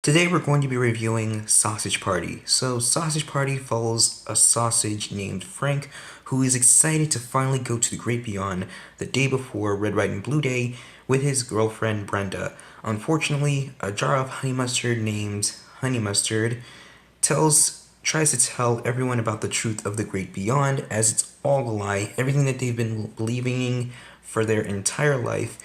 Today we're going to be reviewing Sausage Party. So Sausage Party follows a sausage named Frank who is excited to finally go to the great beyond the day before Red, White, and Blue Day with his girlfriend Brenda. Unfortunately, a jar of honey mustard named Honey Mustard tries to tell everyone about the truth of the great beyond, as it's all a lie. Everything that they've been believing for their entire life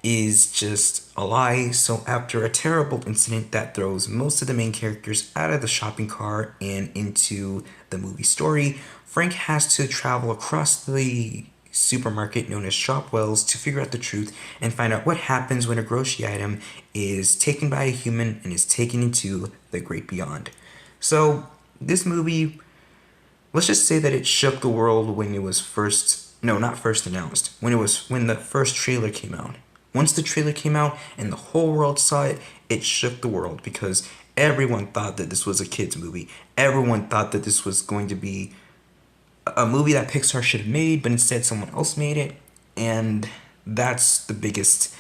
is just a lie. So after a terrible incident that throws most of the main characters out of the shopping cart and into the movie story, Frank has to travel across the supermarket known as Shopwells to figure out the truth and find out what happens when a grocery item is taken by a human and is taken into the great beyond. So this movie, let's just say that it shook the world when it was not first announced, when the first trailer came out. Once the trailer came out and the whole world saw it, it shook the world because everyone thought that this was a kids movie. Everyone thought that this was going to be a movie that Pixar should have made, but instead someone else made it, and that's the biggest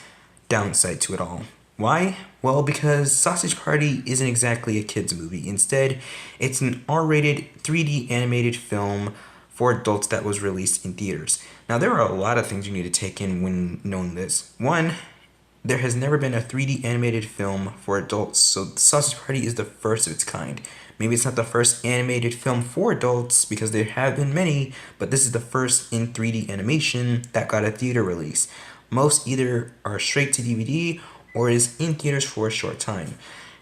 downside to it all. Why? Well, because Sausage Party isn't exactly a kids movie. Instead, it's an R-rated 3D animated film for adults that was released in theaters. Now, there are a lot of things you need to take in when knowing this. One, there has never been a 3D animated film for adults, so Sausage Party is the first of its kind. Maybe it's not the first animated film for adults, because there have been many, but this is the first in 3D animation that got a theater release. Most either are straight to DVD or is in theaters for a short time.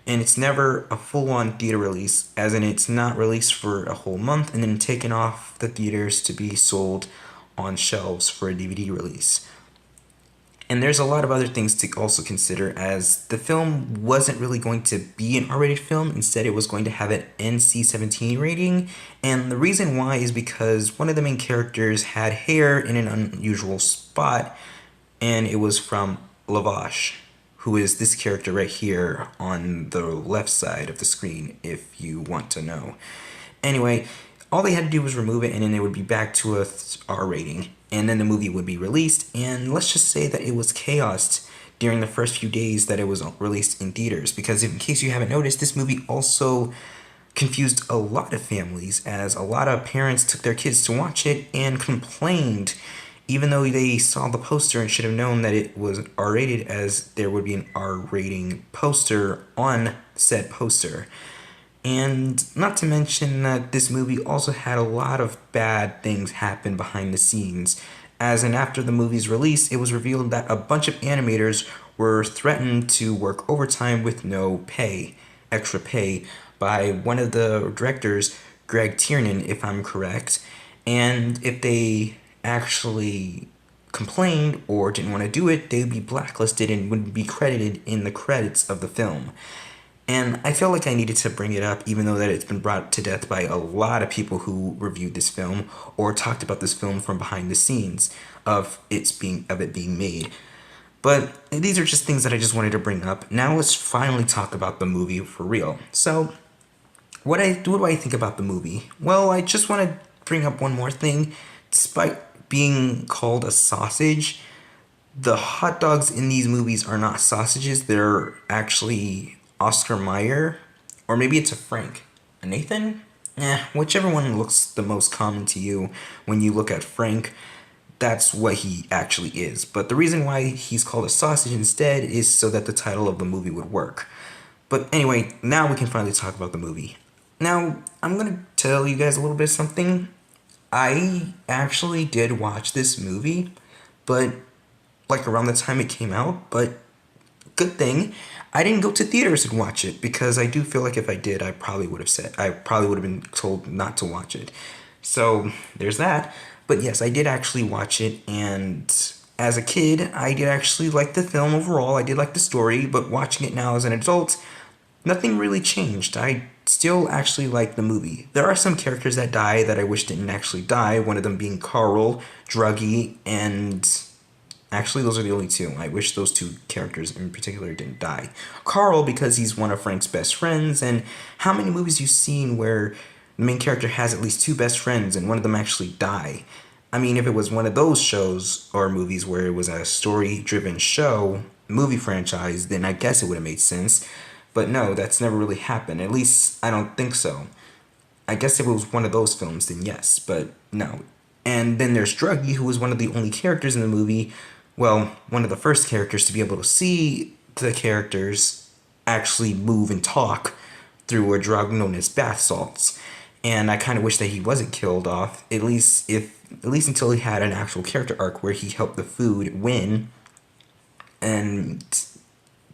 And it's never a full-on theater release, as in it's not released for a whole month and then taken off the theaters to be sold on shelves for a DVD release. And there's a lot of other things to also consider, as the film wasn't really going to be an R-rated film. Instead, it was going to have an NC-17 rating. And the reason why is because one of the main characters had hair in an unusual spot, and it was from Lavash, who is this character right here on the left side of the screen, if you want to know. Anyway, all they had to do was remove it, and then it would be back to a R rating, and then the movie would be released. And let's just say that it was chaos during the first few days that it was released in theaters, because in case you haven't noticed, this movie also confused a lot of families, as a lot of parents took their kids to watch it and complained, even though they saw the poster and should have known that it was R-rated, as there would be an R rating poster on said poster. And not to mention that this movie also had a lot of bad things happen behind the scenes, as in after the movie's release, it was revealed that a bunch of animators were threatened to work overtime with no extra pay, by one of the directors, Greg Tiernan, if I'm correct. And if they actually complained or didn't want to do it, they would be blacklisted and wouldn't be credited in the credits of the film. And I feel like I needed to bring it up, even though that it's been brought to death by a lot of people who reviewed this film or talked about this film from behind the scenes of it being made. But these are just things that I just wanted to bring up. Now let's finally talk about the movie for real. So, what do I think about the movie? Well, I just want to bring up one more thing. Despite being called a sausage, the hot dogs in these movies are not sausages. They're actually Oscar Mayer, or maybe it's a Frank. A Nathan? Whichever one looks the most common to you when you look at Frank, that's what he actually is. But the reason why he's called a sausage instead is so that the title of the movie would work. But anyway, now we can finally talk about the movie. Now, I'm going to tell you guys a little bit of something. I actually did watch this movie, but like around the time it came out, but good thing I didn't go to theaters and watch it, because I do feel like if I did, I probably would have been told not to watch it. So there's that. But yes, I did actually watch it, and as a kid, I did actually like the film overall. I did like the story, but watching it now as an adult, nothing really changed. I still actually like the movie. There are some characters that die that I wish didn't actually die, one of them being Carl, Druggy, and actually those are the only two. I wish those two characters in particular didn't die. Carl, because he's one of Frank's best friends, and how many movies you've seen where the main character has at least two best friends and one of them actually die? I mean, if it was one of those shows or movies where it was a story-driven movie franchise, then I guess it would have made sense. But no, that's never really happened. At least I don't think so. I guess if it was one of those films, then yes, but no. And then there's Druggy, who was one of the only characters in the movie, well, one of the first characters to be able to see the characters actually move and talk through a drug known as bath salts. And I kind of wish that he wasn't killed off, at least until he had an actual character arc where he helped the food win, and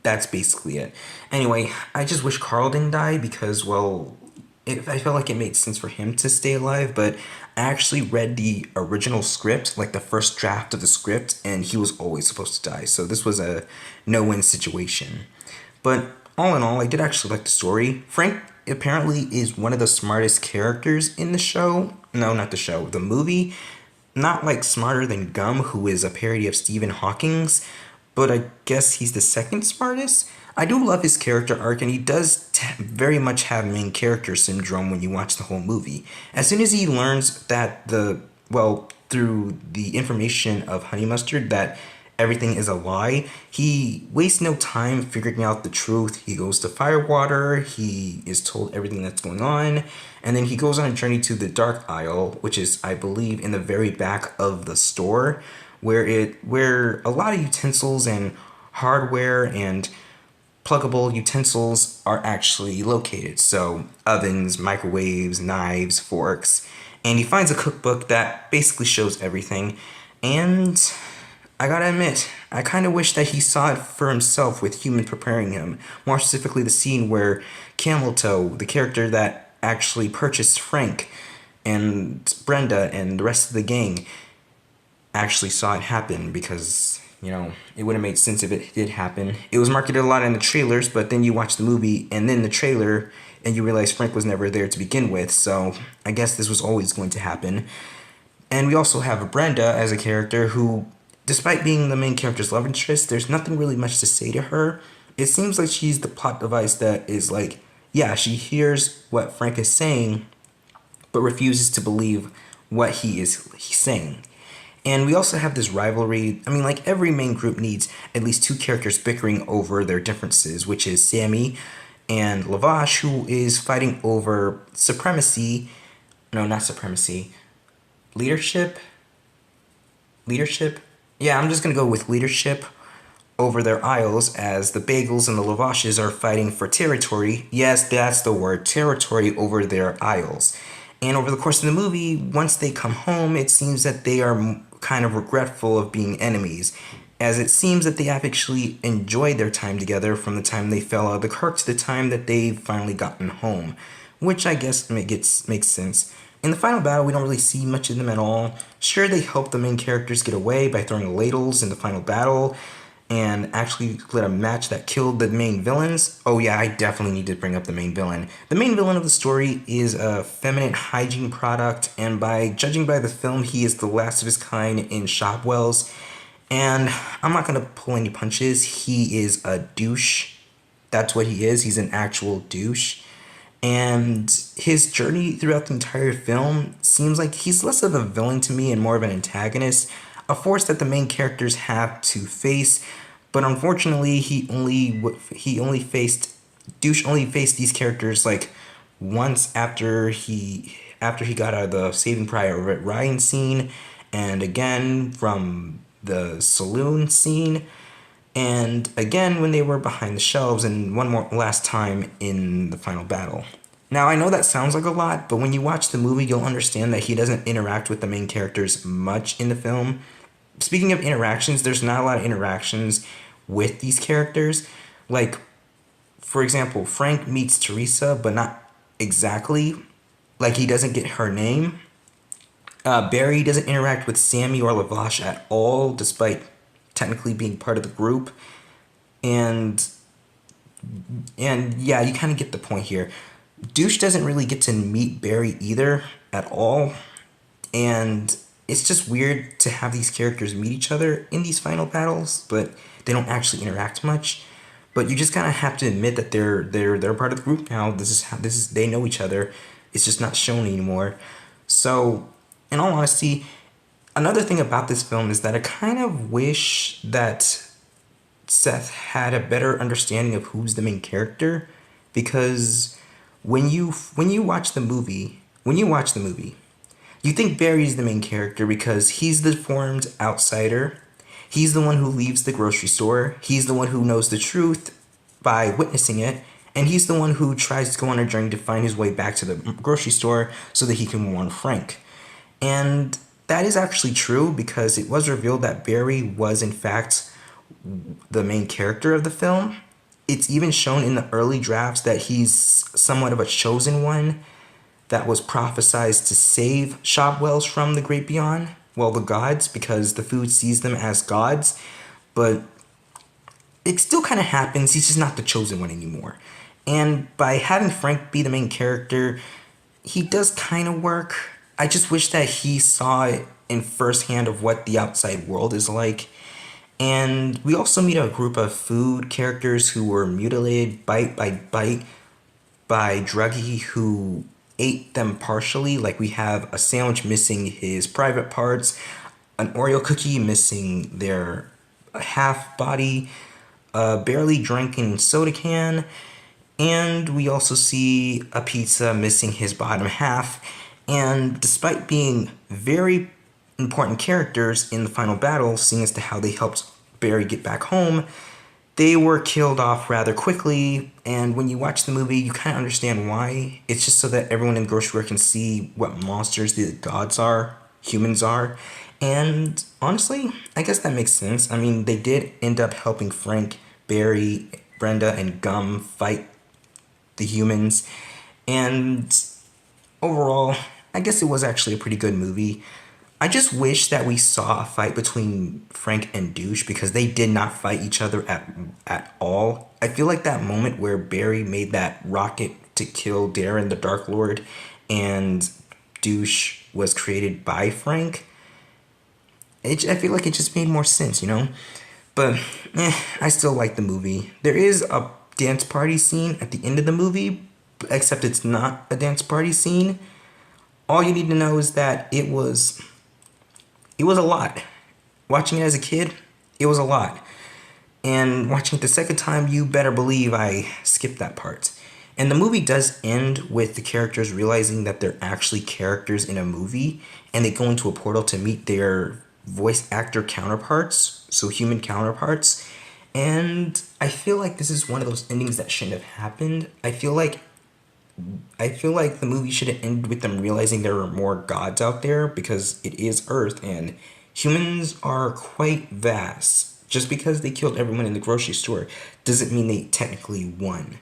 that's basically it. Anyway, I just wish Carl didn't die because, well, I felt like it made sense for him to stay alive, but I actually read the original script, like the first draft of the script, and he was always supposed to die. So this was a no-win situation. But all in all, I did actually like the story. Frank apparently is one of the smartest characters in the show. No, not the show, the movie. Not like smarter than Gum, who is a parody of Stephen Hawking's, but I guess he's the second smartest. I do love his character arc, and he does very much have main character syndrome when you watch the whole movie. As soon as he learns that through the information of Honey Mustard, that everything is a lie, he wastes no time figuring out the truth. He goes to Firewater, he is told everything that's going on, and then he goes on a journey to the Dark Aisle, which is, I believe, in the very back of the store, where a lot of utensils and hardware and pluggable utensils are actually located. So ovens, microwaves, knives, forks. And he finds a cookbook that basically shows everything. And I gotta admit, I kind of wish that he saw it for himself with Human preparing him. More specifically, the scene where Camel Toe, the character that actually purchased Frank and Brenda and the rest of the gang, actually saw it happen, because it would have made sense if it did happen. It was marketed a lot in the trailers, but then you watch the movie and then the trailer and you realize Frank was never there to begin with, so I guess this was always going to happen. And we also have Brenda as a character who, despite being the main character's love interest, there's nothing really much to say to her. It seems like she's the plot device that is like, yeah, she hears what Frank is saying, but refuses to believe what he's saying. And we also have this rivalry. I mean, like every main group needs at least two characters bickering over their differences, which is Sammy and Lavash, who is fighting over supremacy. No, not supremacy. Leadership? Leadership? Yeah, I'm just going to go with leadership over their aisles, as the Bagels and the Lavashes are fighting for territory. Yes, that's the word, territory over their aisles. And over the course of the movie, once they come home, it seems that they are kind of regretful of being enemies, as it seems that they have actually enjoyed their time together from the time they fell out of the cart to the time that they've finally gotten home, which I guess makes sense. In the final battle, we don't really see much of them at all. Sure, they help the main characters get away by throwing ladles in the final battle, and actually lit a match that killed the main villains. Oh yeah, I definitely need to bring up the main villain. The main villain of the story is a feminine hygiene product, and judging by the film, he is the last of his kind in Shopwells. And I'm not gonna pull any punches. He is a douche. That's what he is. He's an actual douche. And his journey throughout the entire film seems like he's less of a villain to me and more of an antagonist, a force that the main characters have to face. But unfortunately, douche only faced these characters like once after he got out of the Saving Private Ryan scene, and again from the saloon scene, and again when they were behind the shelves, and one more last time in the final battle. Now, I know that sounds like a lot, but when you watch the movie, you'll understand that he doesn't interact with the main characters much in the film. Speaking of interactions, there's not a lot of interactions with these characters. Like, for example, Frank meets Teresa, but not exactly. Like, he doesn't get her name. Barry doesn't interact with Sammy or Lavash at all, despite technically being part of the group. And yeah, you kind of get the point here. Douche doesn't really get to meet Barry either at all. And it's just weird to have these characters meet each other in these final battles, but they don't actually interact much. But you just kind of have to admit that they're part of the group now. They know each other. It's just not shown anymore. So, in all honesty, another thing about this film is that I kind of wish that Seth had a better understanding of who's the main character, because when you watch the movie, you think Barry's the main character because he's the deformed outsider. He's the one who leaves the grocery store. He's the one who knows the truth by witnessing it. And he's the one who tries to go on a journey to find his way back to the grocery store so that he can warn Frank. And that is actually true because it was revealed that Barry was, in fact, the main character of the film. It's even shown in the early drafts that he's somewhat of a chosen one that was prophesized to save Shopwells from the great beyond. Well, the gods, because the food sees them as gods. But it still kind of happens. He's just not the chosen one anymore. And by having Frank be the main character, he does kind of work. I just wish that he saw it in firsthand of what the outside world is like. And we also meet a group of food characters who were mutilated bite by bite by Druggy, who ate them partially. Like we have a sandwich missing his private parts, an Oreo cookie missing their half body, a barely drinking soda can, and we also see a pizza missing his bottom half. And despite being very important characters in the final battle, seeing as to how they helped Barry get back home, they were killed off rather quickly. And when you watch the movie, you kind of understand why. It's just so that everyone in the grocery store can see what monsters the gods are, humans are. And honestly, I guess that makes sense. I mean, they did end up helping Frank, Barry, Brenda, and Gum fight the humans. And overall, I guess it was actually a pretty good movie. I just wish that we saw a fight between Frank and Douche because they did not fight each other at all. I feel like that moment where Barry made that rocket to kill Darren the Dark Lord and Douche was created by Frank. I feel like it just made more sense, you know? But I still like the movie. There is a dance party scene at the end of the movie, except it's not a dance party scene. All you need to know is that it was a lot. Watching it as a kid, it was a lot. And watching it the second time, you better believe I skipped that part. And the movie does end with the characters realizing that they're actually characters in a movie, and they go into a portal to meet their voice actor counterparts, so human counterparts. And I feel like this is one of those endings that shouldn't have happened. I feel like the movie should have ended with them realizing there are more gods out there because it is Earth and humans are quite vast. Just because they killed everyone in the grocery store doesn't mean they technically won.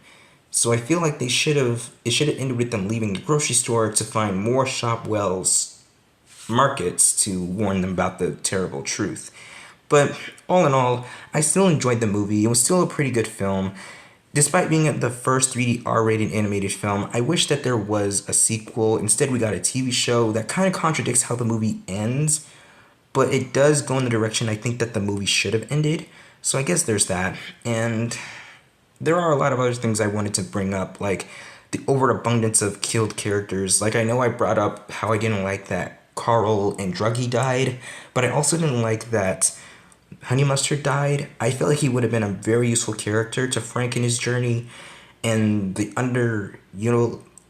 So I feel like it should have ended with them leaving the grocery store to find more Shopwell's markets to warn them about the terrible truth. But all in all, I still enjoyed the movie. It was still a pretty good film. Despite being the first 3D R-rated animated film, I wish that there was a sequel. Instead, we got a TV show that kind of contradicts how the movie ends, but it does go in the direction I think that the movie should have ended. So I guess there's that. And there are a lot of other things I wanted to bring up, like the overabundance of killed characters. Like I know I brought up how I didn't like that Carl and Druggy died, but I also didn't like that Honey Mustard died. I feel like he would have been a very useful character to Frank in his journey, and the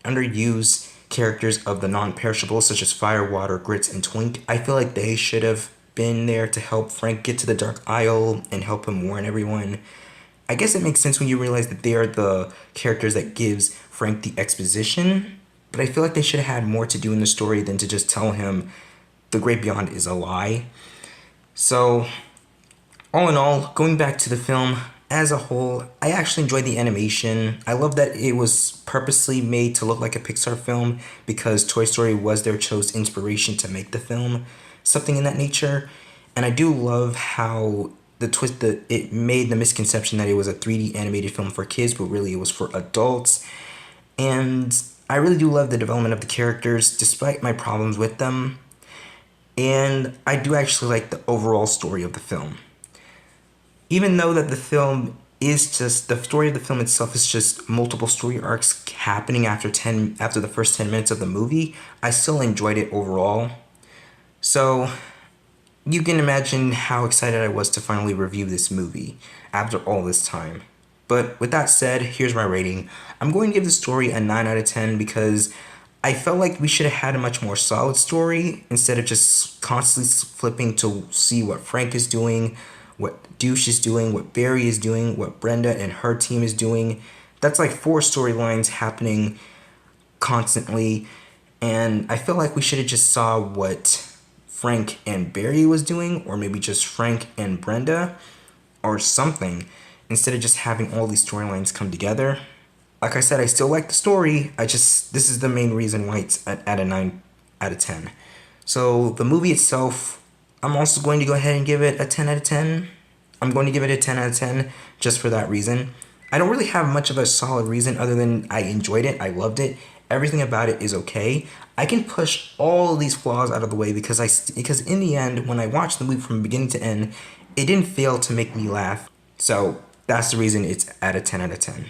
underused characters of the non-perishables such as Fire, Water, Grits, and Twink. I feel like they should have been there to help Frank get to the Dark Isle and help him warn everyone. I guess it makes sense when you realize that they are the characters that gives Frank the exposition, but I feel like they should have had more to do in the story than to just tell him the Great Beyond is a lie. So all in all, going back to the film as a whole, I actually enjoyed the animation. I love that it was purposely made to look like a Pixar film because Toy Story was their chose inspiration to make the film, something in that nature. And I do love how the twist that it made the misconception that it was a 3D animated film for kids, but really it was for adults. And I really do love the development of the characters, despite my problems with them. And I do actually like the overall story of the film. Even though that the story of the film itself is just multiple story arcs happening after the first 10 minutes of the movie, I still enjoyed it overall. So You can imagine how excited I was to finally review this movie after all this time. But with that said, here's my rating. I'm going to give the story a 9 out of 10 because I felt like we should have had a much more solid story instead of just constantly flipping to see what Frank is doing, what Douche is doing, what Barry is doing, what Brenda and her team is doing. That's like four storylines happening constantly, and I feel like we should have just saw what Frank and Barry was doing, or maybe just Frank and Brenda, or something, instead of just having all these storylines come together. Like I said, I still like the story. This is the main reason why it's at a 9 out of 10. So the movie itself, I'm also going to go ahead and give it a 10 out of 10. I'm going to give it a 10 out of 10 just for that reason. I don't really have much of a solid reason other than I enjoyed it, I loved it. Everything about it is okay. I can push all of these flaws out of the way because in the end, when I watched the movie from beginning to end, it didn't fail to make me laugh. So that's the reason it's at a 10 out of 10.